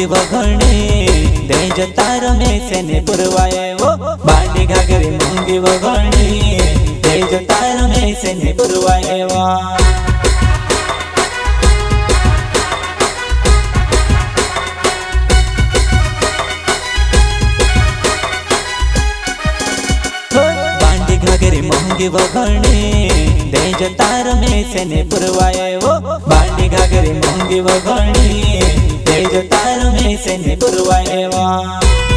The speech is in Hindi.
मोंगी वगणी दे जता रमेश ने पुरवाए वो बांडी घाघरी मोंगी वगणी दे जता रमेश ने पुरवाए वो मोंगी वगणी दे जता रमेश ने पुरवाए वो बांडी घाघरी मोंगी वगणी दे जता रमेश ने पुरवाए वो।